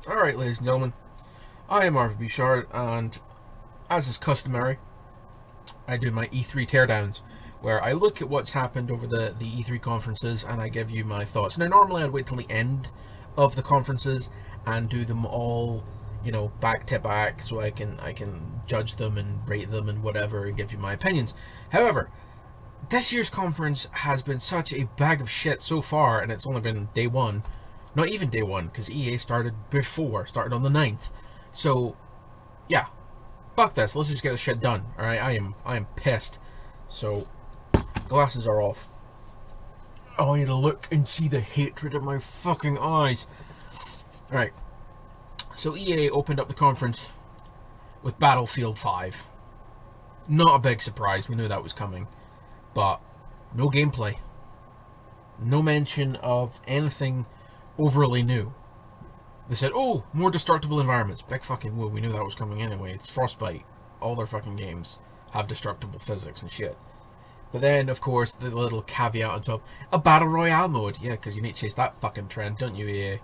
Alright, ladies and gentlemen, I am rvbshard, and as is customary, I do my E3 teardowns, where I look at what's happened over the E3 conferences and I give you my thoughts. Now, normally I'd wait till the end of the conferences and do them all, you know, back to back, so I can judge them and rate them and whatever and give you my opinions. However, this year's conference has been such a bag of shit so far, and it's only been day one. Not even day one, because EA started on the 9th. So, yeah. Fuck this, let's just get this shit done. Alright, I am pissed. So, glasses are off. Oh, I need to look and see the hatred in my fucking eyes. Alright. So EA opened up the conference with Battlefield 5. Not a big surprise, we knew that was coming. But, no gameplay. No mention of anything overly new. They said, oh, more destructible environments. Big fucking woo, we knew that was coming anyway. It's Frostbite. All their fucking games have destructible physics and shit. But then, of course, the little caveat on top, a Battle Royale mode. Yeah, because you need to chase that fucking trend, don't you, EA?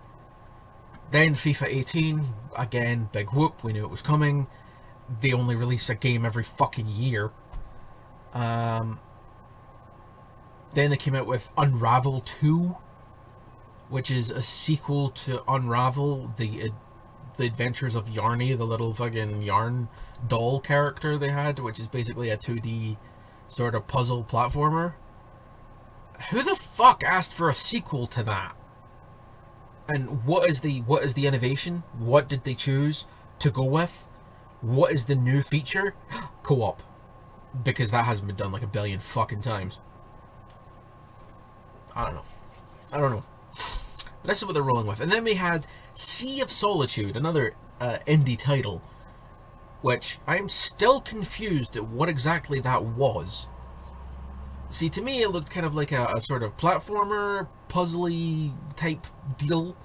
Then FIFA 18, again, big whoop, we knew it was coming. They only release a game every fucking year. Then they came out with Unravel 2, which is a sequel to Unravel, the Adventures of Yarny, the little fucking yarn doll character they had, which is basically a 2D sort of puzzle platformer. Who the fuck asked for a sequel to that? And what is the innovation? What did they choose to go with? What is the new feature? Co-op. Because that hasn't been done like a billion fucking times. I don't know. But this is what they're rolling with. And then we had Sea of Solitude, another indie title, which I'm still confused at what exactly that was. See, to me it looked kind of like a sort of platformer, puzzly type deal.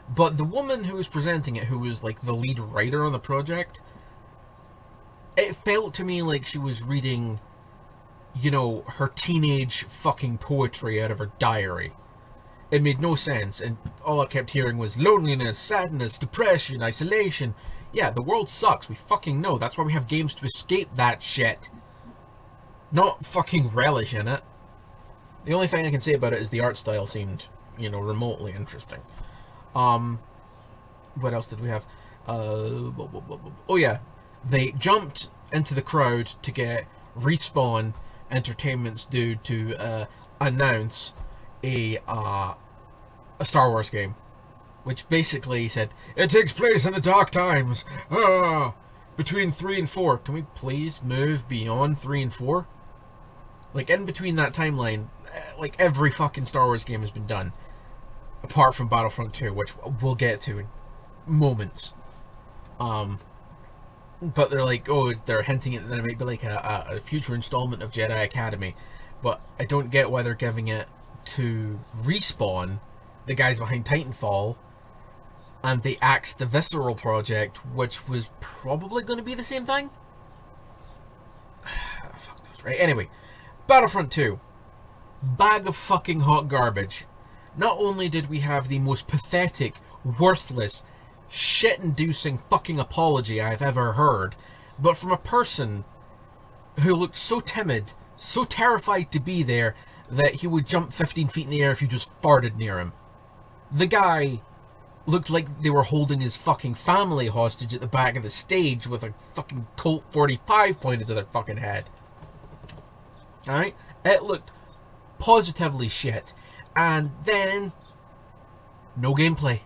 But the woman who was presenting it, who was like the lead writer on the project, it felt to me like she was reading, you know, her teenage fucking poetry out of her diary. It made no sense, and all I kept hearing was loneliness, sadness, depression, isolation. Yeah, the world sucks, we fucking know. That's why we have games to escape that shit. Not fucking relish in it. The only thing I can say about it is the art style seemed, you know, remotely interesting. What else did we have? Oh yeah, they jumped into the crowd to get Respawn Entertainment's dude to announce a Star Wars game, which basically said it takes place in the dark times, between 3 and 4. Can we please move beyond 3 and 4? Like, in between that timeline, like, every fucking Star Wars game has been done, apart from Battlefront 2, which we'll get to in moments. But they're like, oh, they're hinting at that it might be like a future installment of Jedi Academy, but I don't get why they're giving it to Respawn, the guys behind Titanfall, and they axed the Visceral project, which was probably going to be the same thing. Fuck knows, right? Anyway, Battlefront 2, bag of fucking hot garbage. Not only did we have the most pathetic, worthless, shit-inducing fucking apology I've ever heard, but from a person who looked so timid, so terrified to be there, that he would jump 15 feet in the air if you just farted near him. The guy looked like they were holding his fucking family hostage at the back of the stage with a fucking Colt 45 pointed to their fucking head. Alright? It looked positively shit. And then, no gameplay.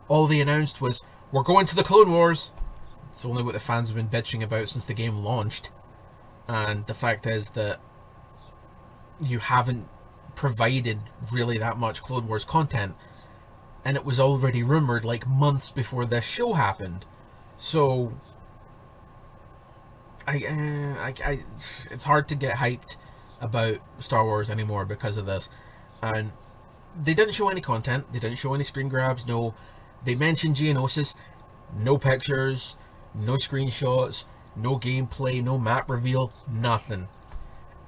All they announced was, we're going to the Clone Wars. It's only what the fans have been bitching about since the game launched. And the fact is that you haven't provided really that much Clone Wars content, and it was already rumored like months before this show happened. So it's hard to get hyped about Star Wars anymore because of this. And they didn't show any content, they didn't show any screen grabs. No, they mentioned Geonosis, no pictures, no screenshots, no gameplay, no map reveal, nothing.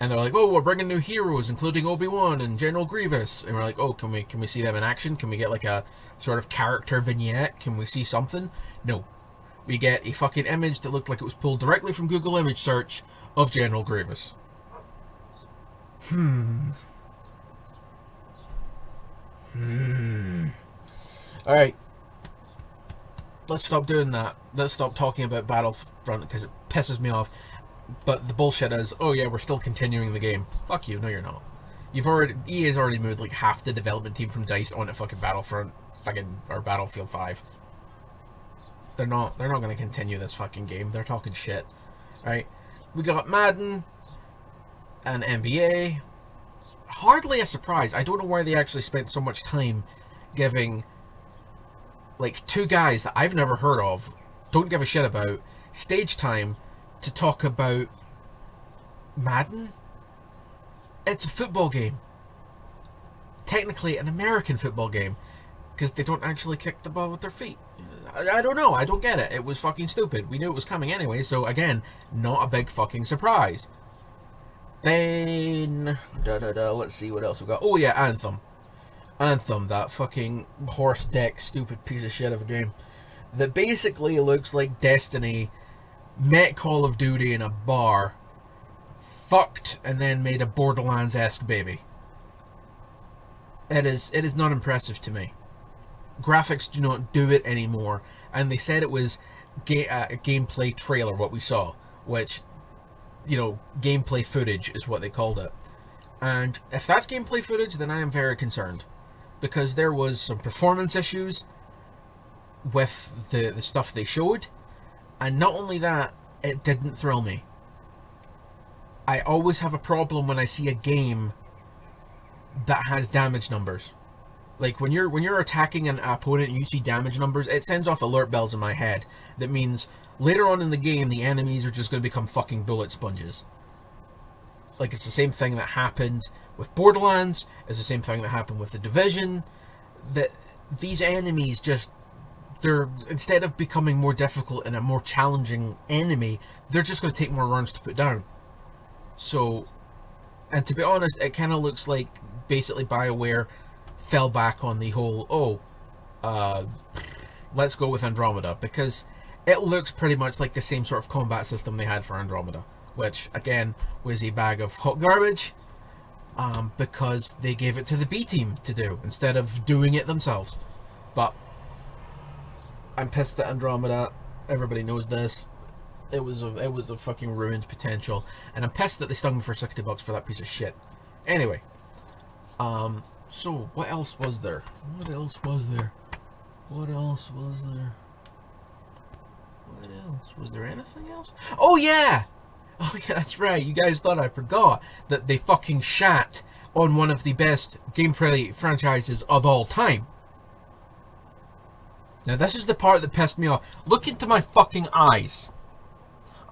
And they're like, oh, we're bringing new heroes, including Obi-Wan and General Grievous. And we're like, oh, can we see them in action? Can we get like a sort of character vignette? Can we see something? No. We get a fucking image that looked like it was pulled directly from Google image search of General Grievous. Alright. Let's stop doing that. Let's stop talking about Battlefront because it pisses me off. But the bullshit is, oh yeah, we're still continuing the game. Fuck you, no you're not. EA's already moved like half the development team from DICE onto fucking Battlefront, or Battlefield 5. They're not gonna continue this fucking game. They're talking shit. Right? We got Madden and NBA. Hardly a surprise. I don't know why they actually spent so much time giving like two guys that I've never heard of, don't give a shit about, stage time to talk about Madden. It's a football game. Technically an American football game, because they don't actually kick the ball with their feet. I don't know. I don't get it. It was fucking stupid. We knew it was coming anyway, so again, not a big fucking surprise. Then, let's see what else we got. Oh yeah, Anthem. Anthem, that fucking horse deck stupid piece of shit of a game that basically looks like Destiny met Call of Duty in a bar, fucked, and then made a Borderlands-esque baby. It is not impressive to me. Graphics do not do it anymore, and they said it was a gameplay trailer, what we saw, which, you know, gameplay footage is what they called it. And if that's gameplay footage, then I am very concerned, because there was some performance issues with the stuff they showed, and not only that, it didn't thrill me. I always have a problem when I see a game that has damage numbers. Like when you're attacking an opponent and you see damage numbers, it sends off alert bells in my head. That means later on in the game, the enemies are just going to become fucking bullet sponges. Like, it's the same thing that happened with Borderlands. It's the same thing that happened with The Division. That these enemies just, they're, instead of becoming more difficult and a more challenging enemy, they're just going to take more runs to put down. So, and to be honest, it kind of looks like basically BioWare fell back on the whole, let's go with Andromeda, because it looks pretty much like the same sort of combat system they had for Andromeda, which again was a bag of hot garbage, because they gave it to the B team to do instead of doing it themselves. But I'm pissed at Andromeda. Everybody knows this. It was a fucking ruined potential, and I'm pissed that they stung me for $60 for that piece of shit. Anyway, so what else was there? What else was there? What else was there? What else? Was there anything else? Oh yeah! Oh yeah, that's right. You guys thought I forgot that they fucking shat on one of the best gameplay franchises of all time. Now this is the part that pissed me off. Look into my fucking eyes.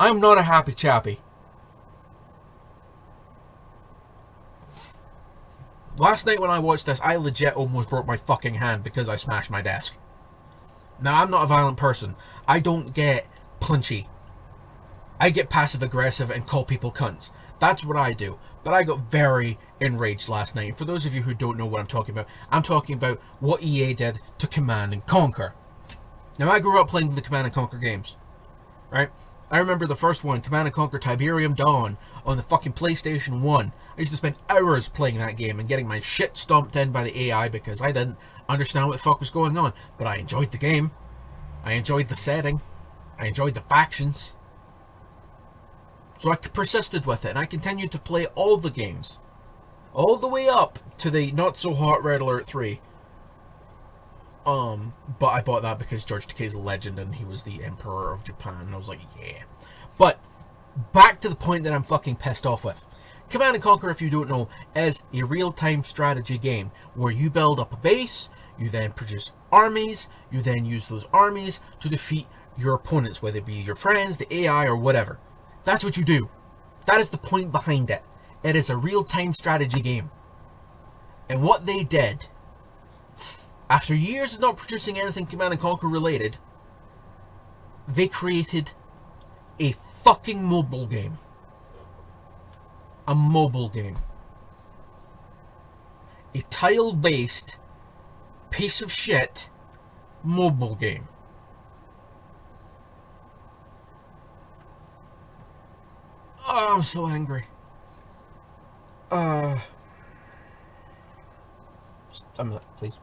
I'm not a happy chappy. Last night when I watched this, I legit almost broke my fucking hand because I smashed my desk. Now, I'm not a violent person. I don't get punchy. I get passive-aggressive and call people cunts. That's what I do. But I got very enraged last night. And for those of you who don't know what I'm talking about what EA did to Command and Conquer. Now, I grew up playing the Command and Conquer games. Right? I remember the first one, Command & Conquer Tiberium Dawn, on the fucking PlayStation 1. I used to spend hours playing that game and getting my shit stomped in by the AI because I didn't understand what the fuck was going on. But I enjoyed the game. I enjoyed the setting. I enjoyed the factions. So I persisted with it, and I continued to play all the games. All the way up to the not-so-hot Red Alert 3. But I bought that because George Takei's a legend and he was the Emperor of Japan, and I was like, yeah. But, back to the point that I'm fucking pissed off with. Command & Conquer, if you don't know, is a real-time strategy game where you build up a base, you then produce armies, you then use those armies to defeat your opponents, whether it be your friends, the AI, or whatever. That's what you do. That is the point behind it. It is a real-time strategy game. And what they did, after years of not producing anything Command & Conquer related, they created a fucking mobile game. a mobile game. A tile-based piece of shit mobile game. Oh, I'm so angry. Just a minute, please.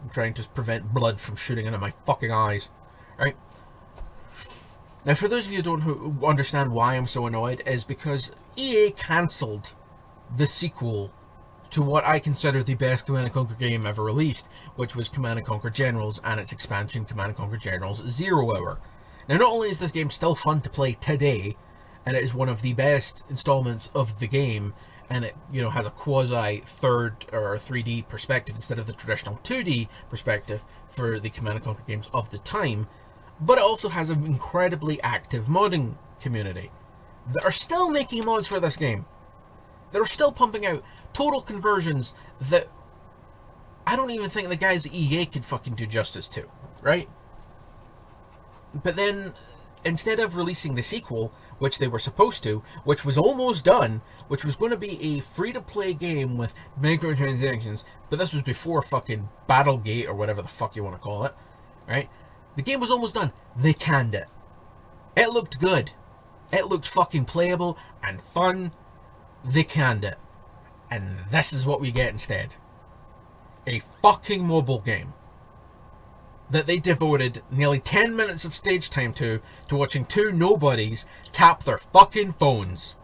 I'm trying to prevent blood from shooting into my fucking eyes. Right? Now, for those of you who don't understand why I'm so annoyed, is because EA cancelled the sequel to what I consider the best Command & Conquer game ever released, which was Command & Conquer Generals and its expansion, Command & Conquer Generals 0 Hour. Now, not only is this game still fun to play today, and it is one of the best installments of the game, and it, you know, has a quasi third or 3D perspective instead of the traditional 2D perspective for the Command & Conquer games of the time, but it also has an incredibly active modding community that are still making mods for this game. That are still pumping out total conversions that I don't even think the guys at EA could fucking do justice to, right? But then, instead of releasing the sequel, which they were supposed to, which was almost done, which was going to be a free-to-play game with microtransactions, but this was before fucking Battlegate, or whatever the fuck you want to call it, right? The game was almost done. They canned it. It looked good. It looked fucking playable and fun. They canned it. And this is what we get instead. A fucking mobile game that they devoted nearly 10 minutes of stage time to watching two nobodies tap their fucking phones.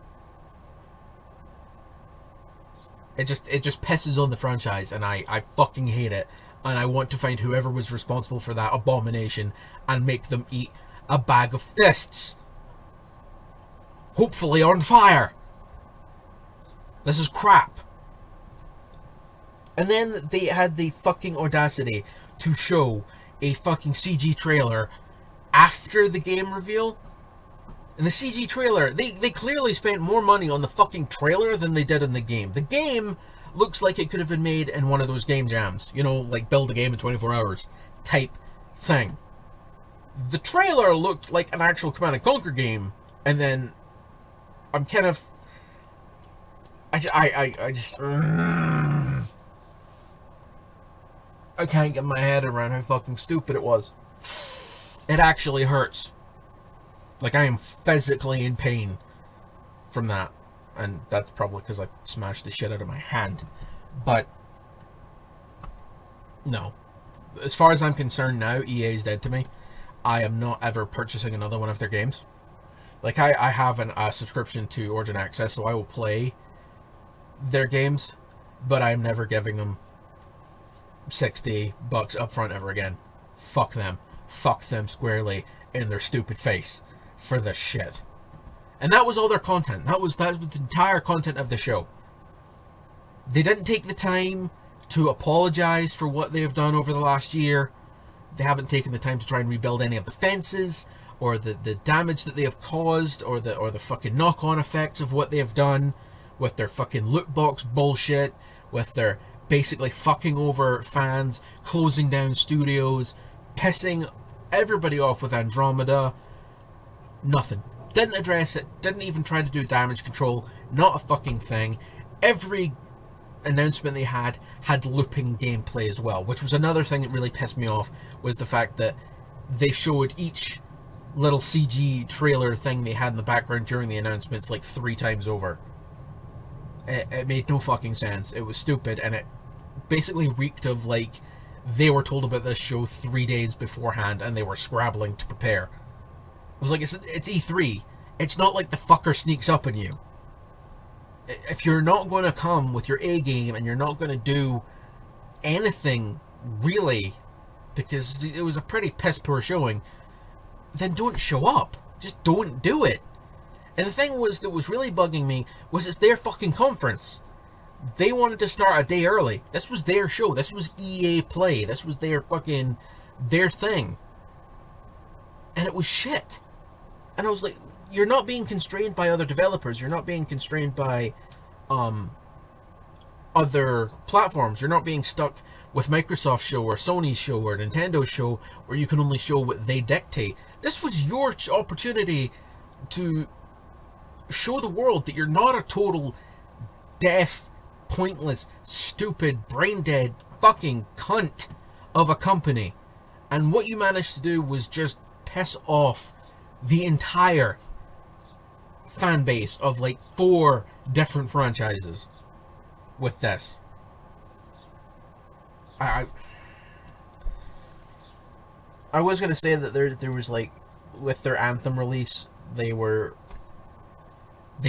It just pisses on the franchise, and I fucking hate it. And I want to find whoever was responsible for that abomination and make them eat a bag of fists. Hopefully on fire. This is crap. And then they had the fucking audacity to show a fucking CG trailer after the game reveal. And the CG trailer, they clearly spent more money on the fucking trailer than they did in the game. The game looks like it could have been made in one of those game jams. You know, like build a game in 24 hours type thing. The trailer looked like an actual Command & Conquer game. And then I'm kind of... I just... I can't get my head around how fucking stupid it was. It actually hurts. Like, I am physically in pain from that. And that's probably because I smashed the shit out of my hand. But, no. As far as I'm concerned now, EA is dead to me. I am not ever purchasing another one of their games. Like, I have a subscription to Origin Access, so I will play their games, but I'm never giving them $60 up front ever again. Fuck them. Fuck them squarely in their stupid face for this shit. And that was all their content. That was the entire content of the show. They didn't take the time to apologize for what they have done over the last year. They haven't taken the time to try and rebuild any of the fences or the damage that they have caused or the fucking knock-on effects of what they have done with their fucking loot box bullshit, with their basically fucking over fans, closing down studios, pissing everybody off with Andromeda. Nothing. Didn't address it. Didn't even try to do damage control. Not a fucking thing. Every announcement they had looping gameplay as well, which was another thing that really pissed me off, was the fact that they showed each little CG trailer thing they had in the background during the announcements like 3 times over. It made no fucking sense. It was stupid, and it basically reeked of like they were told about this show 3 days beforehand and they were scrabbling to prepare. It was like, it's E3. It's not like the fucker sneaks up on you. If you're not going to come with your A game and you're not going to do anything really, because it was a pretty piss poor showing, then don't show up. Just don't do it. And the thing that was really bugging me was it's their fucking conference. They wanted to start a day early. This was their show. This was EA Play. This was their thing. And it was shit. And I was like, you're not being constrained by other developers. You're not being constrained by other platforms. You're not being stuck with Microsoft's show or Sony's show or Nintendo's show where you can only show what they dictate. This was your opportunity to show the world that you're not a total deaf, pointless, stupid, brain-dead fucking cunt of a company. And what you managed to do was just piss off the entire fan base of like 4 different franchises with this. I was gonna say that there was like, with their Anthem release, they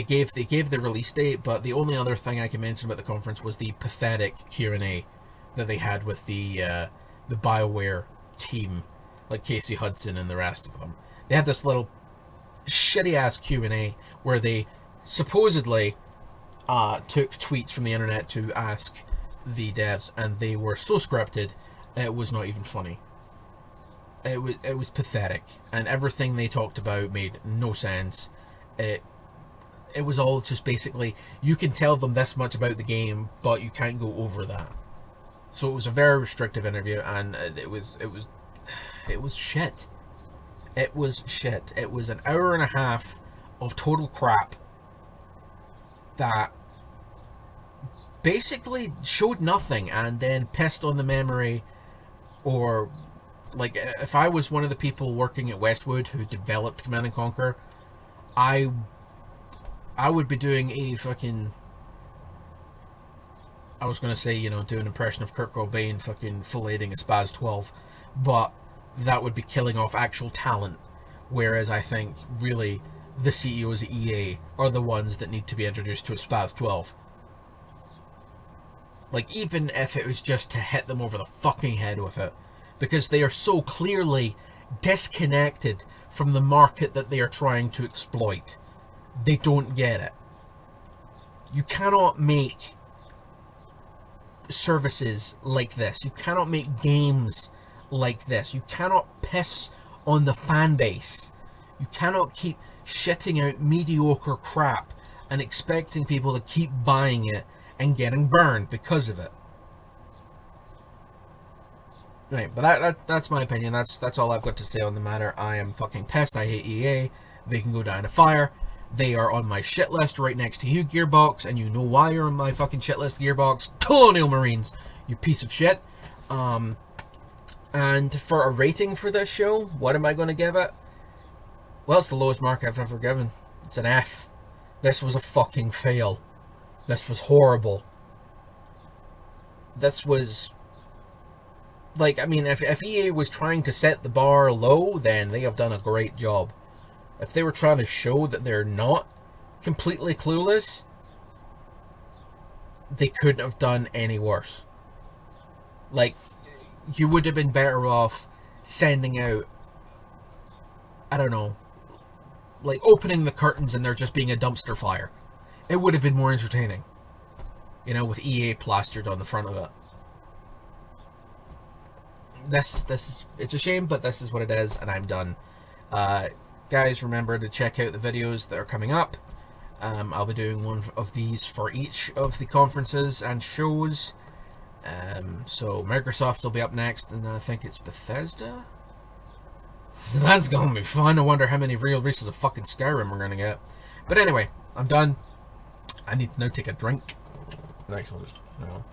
gave the release date, but the only other thing I can mention about the conference was the pathetic Q&A that they had with the BioWare team, like Casey Hudson and the rest of them. They had this little shitty ass Q&A where they supposedly took tweets from the internet to ask the devs, and they were so scripted it was not even funny. It was pathetic, and everything they talked about made no sense. It was all just basically, you can tell them this much about the game, but you can't go over that. So it was a very restrictive interview, and it was shit. It was shit. It was an hour and a half of total crap that basically showed nothing, and then pissed on the memory. Or, like, if I was one of the people working at Westwood who developed Command & Conquer, I would be doing a fucking, I was going to say, you know, do an impression of Kurt Cobain fucking filleting a Spaz 12, but that would be killing off actual talent. Whereas I think, really, the CEOs at EA are the ones that need to be introduced to a Spaz 12. Like, even if it was just to hit them over the fucking head with it. Because they are so clearly disconnected from the market that they are trying to exploit. They don't get it. You cannot make services like this. You cannot make games like this. You cannot piss on the fan base. You cannot keep shitting out mediocre crap and expecting people to keep buying it and getting burned because of it. Right, but that's my opinion. That's all I've got to say on the matter. I am fucking pissed. I hate EA. They can go down a fire. They are on my shit list right next to you, Gearbox, and you know why you're on my fucking shit list, Gearbox. Colonial Marines, you piece of shit. And for a rating for this show, what am I going to give it? Well, it's the lowest mark I've ever given. It's an F. This was a fucking fail. This was horrible. This was... Like, I mean, if EA was trying to set the bar low, then they have done a great job. If they were trying to show that they're not completely clueless, they couldn't have done any worse. Like, you would have been better off sending out, I don't know, like opening the curtains and there just being a dumpster fire. It would have been more entertaining. You know, with EA plastered on the front of it. This is, it's a shame, but this is what it is, and I'm done. Guys, remember to check out the videos that are coming up. I'll be doing one of these for each of the conferences and shows. So Microsoft's will be up next, and I think it's Bethesda. So that's gonna be fun. I wonder how many real releases of fucking Skyrim we're gonna get. But anyway, I'm done. I need to now take a drink. Next one just, you know.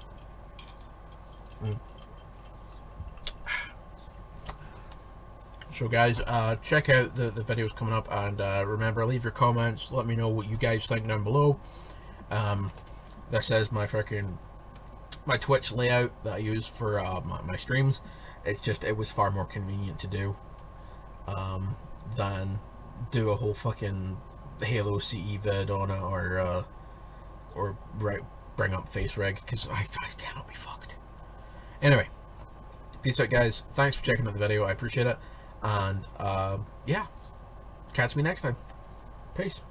So guys, check out the videos coming up, and remember, leave your comments, let me know what you guys think down below. This is my Twitch layout that I use for my streams. It's just, it was far more convenient to do than do a whole fucking Halo CE vid on it, or bring up face rig, because I cannot be fucked. Anyway, peace out guys, thanks for checking out the video, I appreciate it. And, yeah, catch me next time. Peace.